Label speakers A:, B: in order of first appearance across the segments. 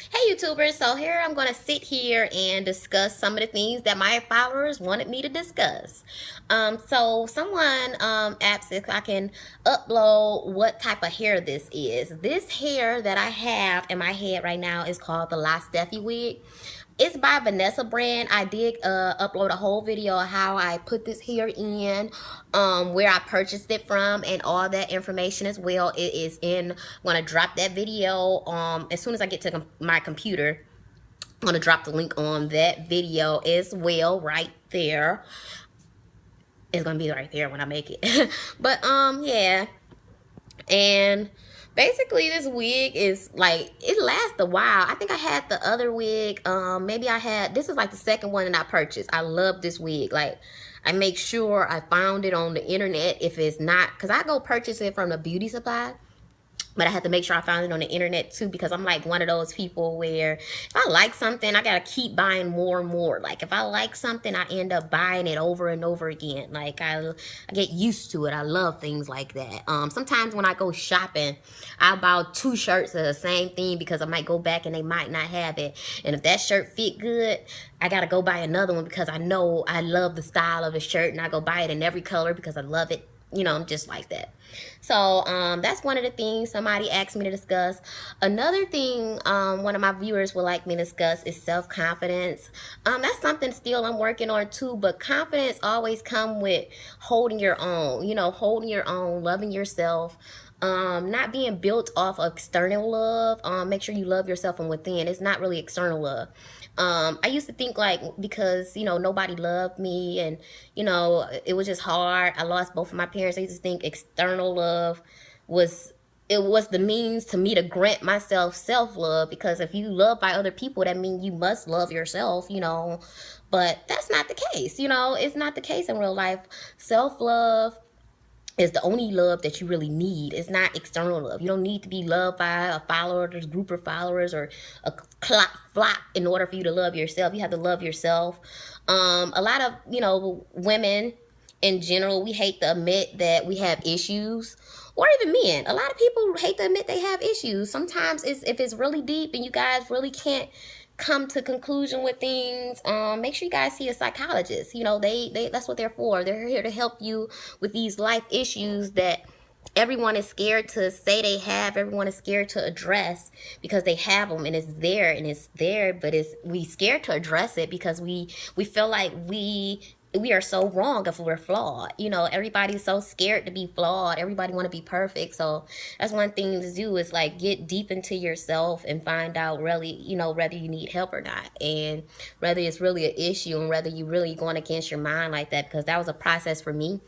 A: Hey YouTubers, so here I'm going to sit here and discuss some of the things that my followers wanted me to discuss. So someone asked if I can upload what type of hair this is. This hair that I have in my head right now is called the La Steffi wig. It's by Vanessa brand. I did upload a whole video of how I put this hair in, where I purchased it from, and all that information as well. It is in. I'm gonna drop that video as soon as I get to my computer. I'm gonna drop the link on that video as well right there. It's gonna be right there when I make it. But yeah. And basically this wig is like, it lasts a while. I think I had the other wig, maybe I had, this is like the second one that I purchased. I love this wig. Like, I make sure I found it on the internet. If it's not, because I go purchase it from the beauty supply, but I had to make sure I found it on the internet too, because I'm like one of those people where if I like something, I gotta keep buying more and more. Like if I like something, I end up buying it over and over again. Like I get used to it. I love things like that. Sometimes when I go shopping, I'll buy two shirts of the same thing because I might go back and they might not have it. And if that shirt fit good, I gotta go buy another one because I know I love the style of the shirt, and I go buy it in every color because I love it. You know, I'm just like that. So that's one of the things somebody asked me to discuss. Another thing one of my viewers would like me to discuss is self-confidence. That's something still I'm working on too, but confidence always come with holding your own, you know, holding your own, loving yourself, not being built off of external love. Make sure you love yourself from within. It's not really external love. I used to think like, because, you know, nobody loved me and, you know, it was just hard. I lost both of my parents. I used to think external love was, it was the means to me to grant myself self-love, because if you love by other people, that means you must love yourself, you know, but that's not the case. You know, it's not the case in real life. Self-love is the only love that you really need. It's not external love. You don't need to be loved by a follower, or a group of followers, or a flock in order for you to love yourself. You have to love yourself. A lot of, you know, women in general, we hate to admit that we have issues, or even men. A lot of people hate to admit they have issues. Sometimes if it's really deep and you guys really can't come to conclusion with things, make sure you guys see a psychologist. You know, they that's what they're for. They're here to help you with these life issues that everyone is scared to say they have. Everyone is scared to address because they have them, and it's there, but we scared to address it because we feel like we are so wrong if we're flawed. You know, everybody's so scared to be flawed. Everybody want to be perfect. So that's one thing to do, is like get deep into yourself and find out really, you know, whether you need help or not, and whether it's really an issue, and whether you really going against your mind like that, because that was a process for me.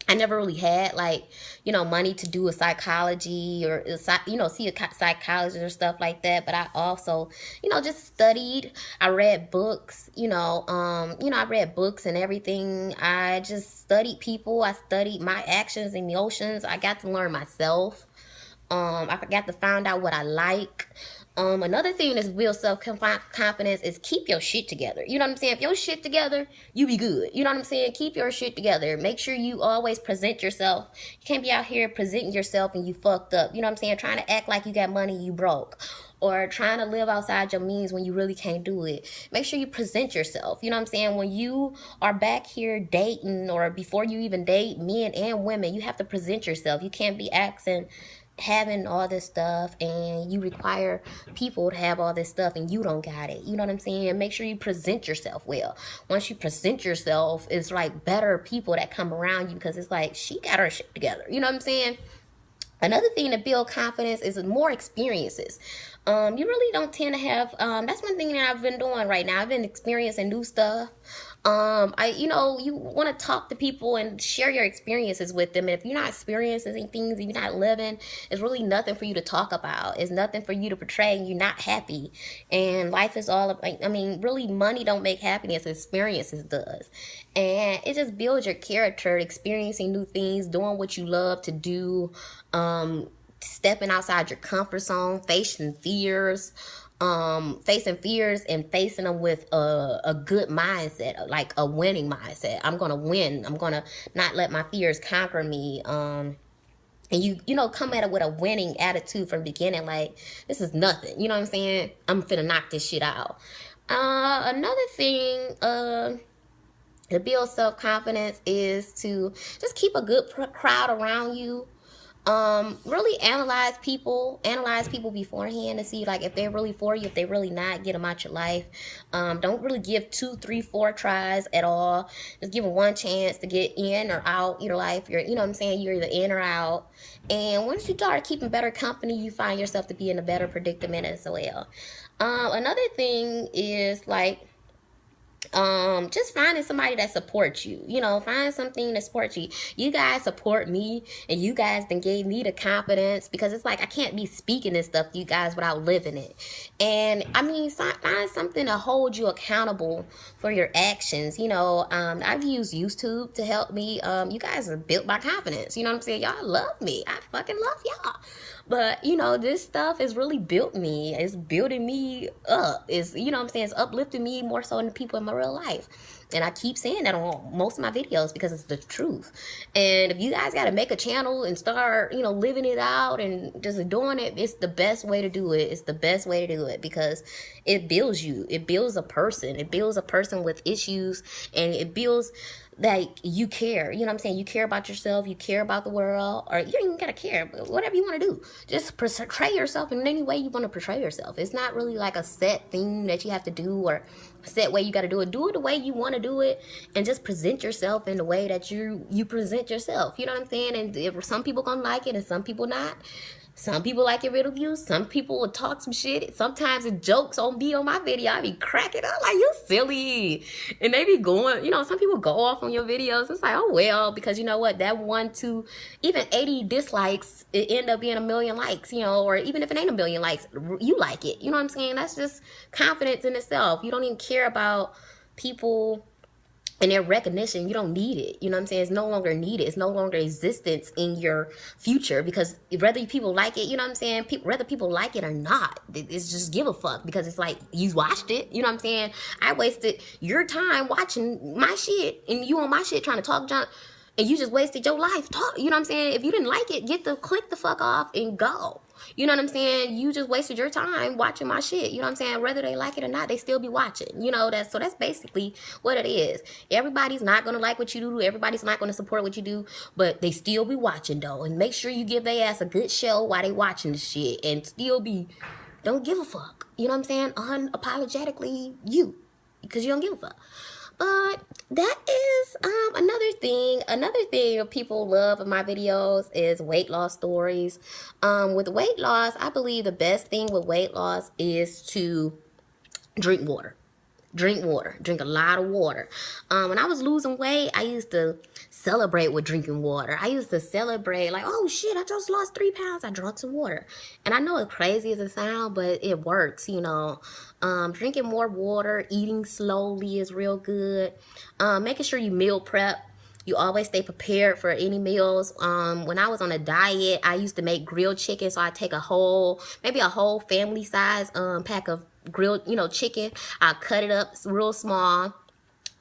A: I never really had, like, you know, money to do a psychology or, you know, see a psychologist or stuff like that. But I also, you know, just studied. I read books, I read books and everything. I just studied people. I studied my actions and emotions. I got to learn myself. I got to find out what I like. Another thing that's real self-confidence is keep your shit together. You know what I'm saying? If your shit together, you be good. You know what I'm saying? Keep your shit together. Make sure you always present yourself. You can't be out here presenting yourself and you fucked up. You know what I'm saying? Trying to act like you got money, you broke. Or trying to live outside your means when you really can't do it. Make sure you present yourself. You know what I'm saying? When you are back here dating, or before you even date, men and women, you have to present yourself. You can't be having all this stuff and you require people to have all this stuff and you don't got it. You know what I'm saying? Make sure you present yourself well. Once you present yourself, it's like better people that come around you, because it's like, she got her shit together. You know what I'm saying? Another thing to build confidence is more experiences. You really don't tend to have, that's one thing that I've been doing right now. I've been experiencing new stuff. You want to talk to people and share your experiences with them. And if you're not experiencing things, if you're not living, it's really nothing for you to talk about. It's nothing for you to portray. You're not happy. And life is all about, really money don't make happiness. Experiences does. And it just builds your character, experiencing new things, doing what you love to do, stepping outside your comfort zone, facing fears and facing them with a good mindset, like a winning mindset. I'm gonna win. I'm gonna not let my fears conquer me. and you know, come at it with a winning attitude from the beginning, like, this is nothing, you know what I'm saying? I'm finna knock this shit out. Another thing, to build self-confidence is to just keep a good crowd around you. Really analyze people beforehand to see, like, if they're really for you, if they're really not, get them out your life. Don't really give 2, 3, 4 tries at all. Just give them one chance to get in or out your life. You know what I'm saying, you're either in or out. And once you start keeping better company, you find yourself to be in a better predicament as well. Another thing is, like, just finding somebody that supports you. You know, find something that supports you. You guys support me, and you guys then gave me the confidence, because it's like I can't be speaking this stuff to you guys without living it. And I mean, find something to hold you accountable for your actions. You know, I've used YouTube to help me. You guys have built my confidence. You know what I'm saying? Y'all love me. I fucking love y'all. But, you know, this stuff has really built me. It's building me up. It's, you know what I'm saying? It's uplifting me more so than the people in my real life. And I keep saying that on most of my videos because it's the truth. And if you guys got to make a channel and start, you know, living it out and just doing it, it's the best way to do it. It's the best way to do it because it builds you. It builds a person. It builds a person with issues, and it builds, like, you care, you know what I'm saying? You care about yourself, you care about the world, or you don't even gotta care, but whatever you want to do, just portray yourself in any way you want to portray yourself. It's not really like a set thing that you have to do or a set way you got to do it. Do it the way you want to do it, and just present yourself in the way that you present yourself, you know what I'm saying? And if some people gonna like it and some people not. Some people like it ridiculed. Some people will talk some shit. Sometimes it jokes on me on my video. I be cracking up like, you silly. And they be going, you know, some people go off on your videos. It's like, oh, well, because you know what? That 1, 2, even 80 dislikes, it end up being a million likes, you know, or even if it ain't a million likes, you like it. You know what I'm saying? That's just confidence in itself. You don't even care about people and their recognition. You don't need it. You know what I'm saying? It's no longer needed. It's no longer existence in your future, because whether people like it, you know what I'm saying? Whether people like it or not, it's just give a fuck, because it's like, you watched it. You know what I'm saying? I wasted your time watching my shit, and you on my shit trying to talk junk, and you just wasted your life talk. You know what I'm saying? If you didn't like it, click the fuck off and go. You know what I'm saying? You just wasted your time watching my shit. You know what I'm saying? Whether they like it or not, they still be watching. You know, that's basically what it is. Everybody's not gonna like what you do. Everybody's not gonna support what you do, but they still be watching though. And make sure you give their ass a good show while they watching the shit, and still don't give a fuck. You know what I'm saying? Unapologetically you, because you don't give a fuck. But that is another thing. Another thing people love in my videos is weight loss stories. With weight loss, I believe the best thing with weight loss is to drink water. Drink water. Drink a lot of water. When I was losing weight, I used to celebrate with drinking water. I used to celebrate like, oh shit, I just lost 3 pounds. I drank some water. And I know it's crazy as it sounds, but it works, you know. Drinking more water, eating slowly is real good. Making sure you meal prep. You always stay prepared for any meals. When I was on a diet, I used to make grilled chicken. So I take maybe a whole family size pack of grilled, you know, chicken. I cut it up real small.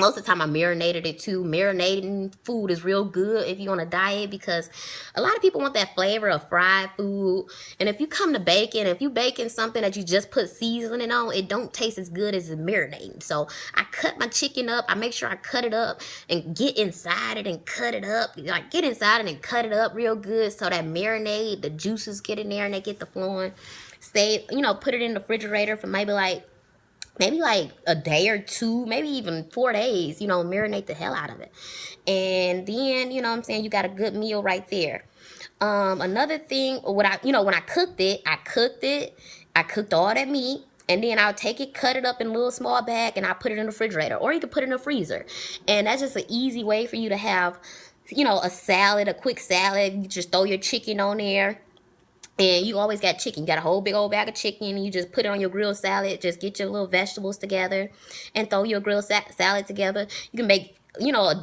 A: Most of the time I marinated it too. Marinating food is real good if you're on a diet, because a lot of people want that flavor of fried food. And if you come to baking, if you baking something that you just put seasoning on, it don't taste as good as it marinating. So I cut my chicken up. I make sure I cut it up and get inside it and cut it up. Like, get inside it and cut it up real good so that marinade, the juices get in there and they get the flowing. You know, put it in the refrigerator for maybe like a day or 2, maybe even 4 days, you know, marinate the hell out of it. And then, you know what I'm saying, you got a good meal right there. Another thing, when I cooked it, I cooked all that meat, and then I'll take it, cut it up in a little small bag, and I'll put it in the refrigerator, or you can put it in the freezer. And that's just an easy way for you to have, you know, a quick salad. You just throw your chicken on there. And you always got chicken. You got a whole big old bag of chicken. And you just put it on your grilled salad. Just get your little vegetables together and throw your grilled salad together. You can make, you know, a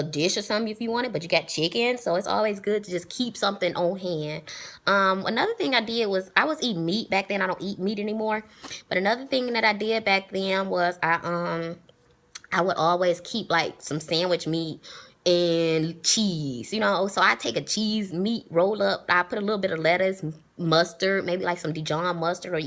A: dish or something if you want it, but you got chicken. So it's always good to just keep something on hand. Another thing I did was, I was eating meat back then. I don't eat meat anymore. But another thing that I did back then was I would always keep like some sandwich meat and cheese, you know. So I take a cheese meat roll up, I put a little bit of lettuce, mustard, maybe like some Dijon mustard, or